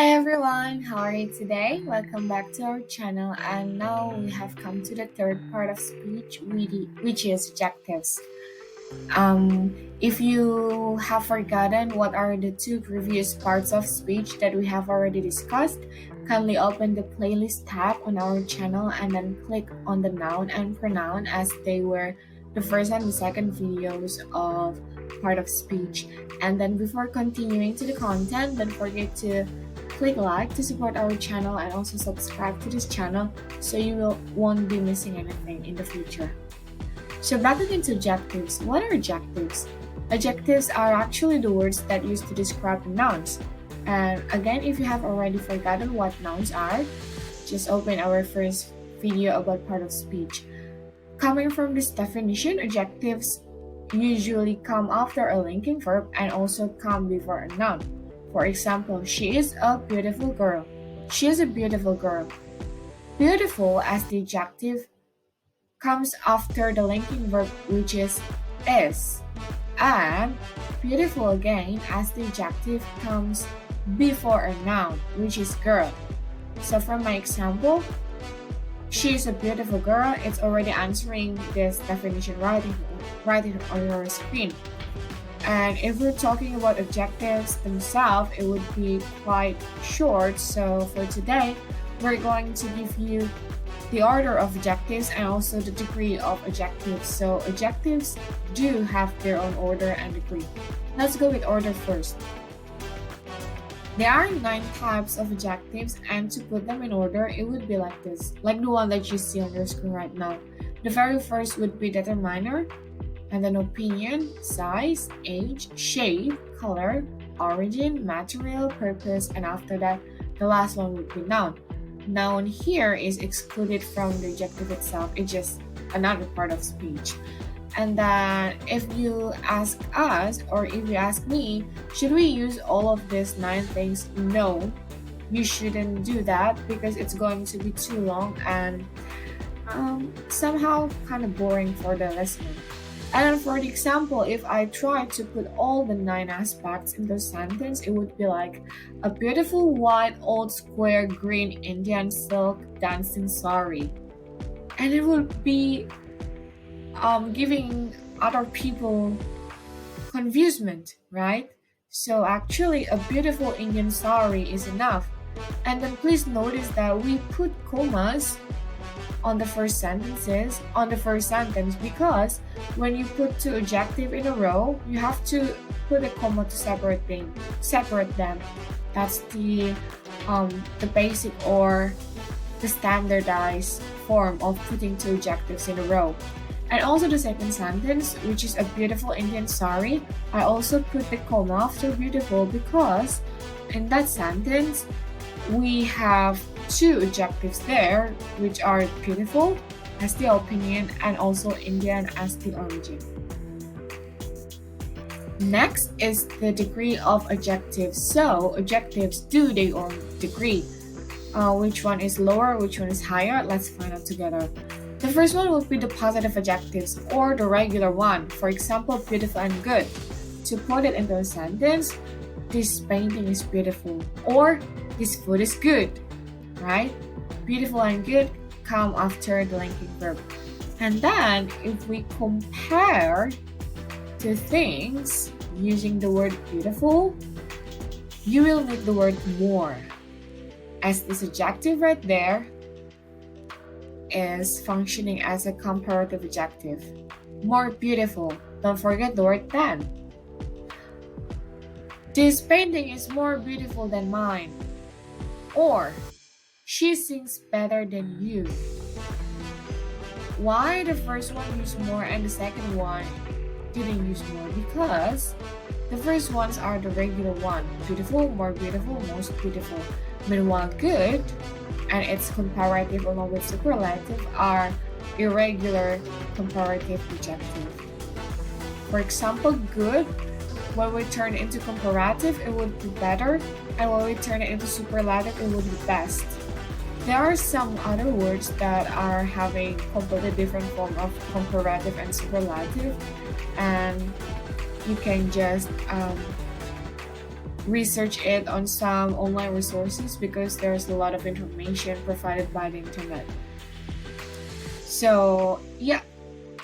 Hi everyone, how are you today? Welcome back to our channel, and now we have come to the third part of speech, which is adjectives. If you have forgotten what are the two previous parts of speech that we have already discussed, kindly open the playlist tab on our channel and then click on the noun and pronoun as they were the first and the second videos of part of speech. And then before continuing to the content, don't forget to click like to support our channel and also subscribe to this channel so you won't be missing anything in the future. So back into adjectives. What are adjectives? Adjectives are actually the words that used to describe nouns. And again, if you have already forgotten what nouns are, just open our first video about part of speech. Coming from this definition, adjectives usually come after a linking verb and also come before a noun. For example, she is a beautiful girl. She is a beautiful girl. Beautiful as the adjective comes after the linking verb, which is, and beautiful again as the adjective comes before a noun, which is girl. So from my example, she is a beautiful girl, it's already answering this definition right on your screen. And if we're talking about adjectives themselves, it would be quite short. So for today, we're going to give you the order of adjectives and also the degree of adjectives. So adjectives do have their own order and degree. Let's go with order first. There are 9 types of adjectives, and to put them in order, it would be like this, like the one that you see on your screen right now. The very first would be determiner, and then opinion, size, age, shape, color, origin, material, purpose, and after that, the last one would be noun. Noun here is excluded from the adjective itself. It's just another part of speech. And then if you ask us, or if you ask me, should we use all of these 9 things? No, you shouldn't do that because it's going to be too long and somehow kind of boring for the listener. And then for the example, if I try to put all the 9 aspects in the sentence, it would be like a beautiful white old square green Indian silk dancing sari. And it would be giving other people confusement, right? So actually a beautiful Indian sari is enough. And then please notice that we put commas on the first sentence because when you put 2 adjectives in a row, you have to put a comma to separate them. That's the basic or the standardized form of putting 2 adjectives in a row. And also the second sentence, which is a beautiful Indian sari, I also put the comma after beautiful because in that sentence we have 2 adjectives there, which are beautiful as the opinion and also Indian as the origin. Next is the degree of adjectives. So adjectives do their own degree. Which one is lower, which one is higher? Let's find out together. The first one would be the positive adjectives or the regular one. For example, beautiful and good. To put it into a sentence, this painting is beautiful or this food is good, right? Beautiful and good come after the linking verb. And then if we compare two things using the word beautiful, you will need the word more, as this adjective right there is functioning as a comparative adjective. More beautiful. Don't forget the word than. This painting is more beautiful than mine. Or she sings better than you. Why the first one used more and the second one didn't use more? Because the first ones are the regular one. Beautiful, more beautiful, most beautiful. Meanwhile, good and its comparative along with superlative are irregular comparative adjective. For example, good, when we turn it into comparative, it would be better, and when we turn it into superlative, it would be best. There are some other words that are having completely different form of comparative and superlative, and you can just research it on some online resources because there's a lot of information provided by the internet. So yeah,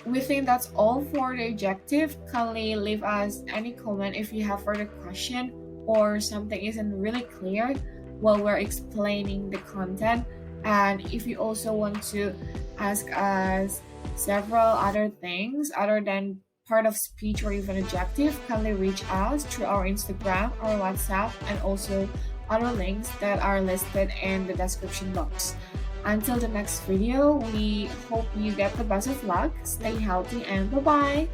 we think that's all for the adjective. Kindly leave us any comment if you have further question or something isn't really clear while we're explaining the content. And if you also want to ask us several other things other than part of speech or even adjective, kindly reach out through our Instagram or WhatsApp and also other links that are listed in the description box. Until the next video, we hope you get the best of luck, stay healthy, and bye-bye!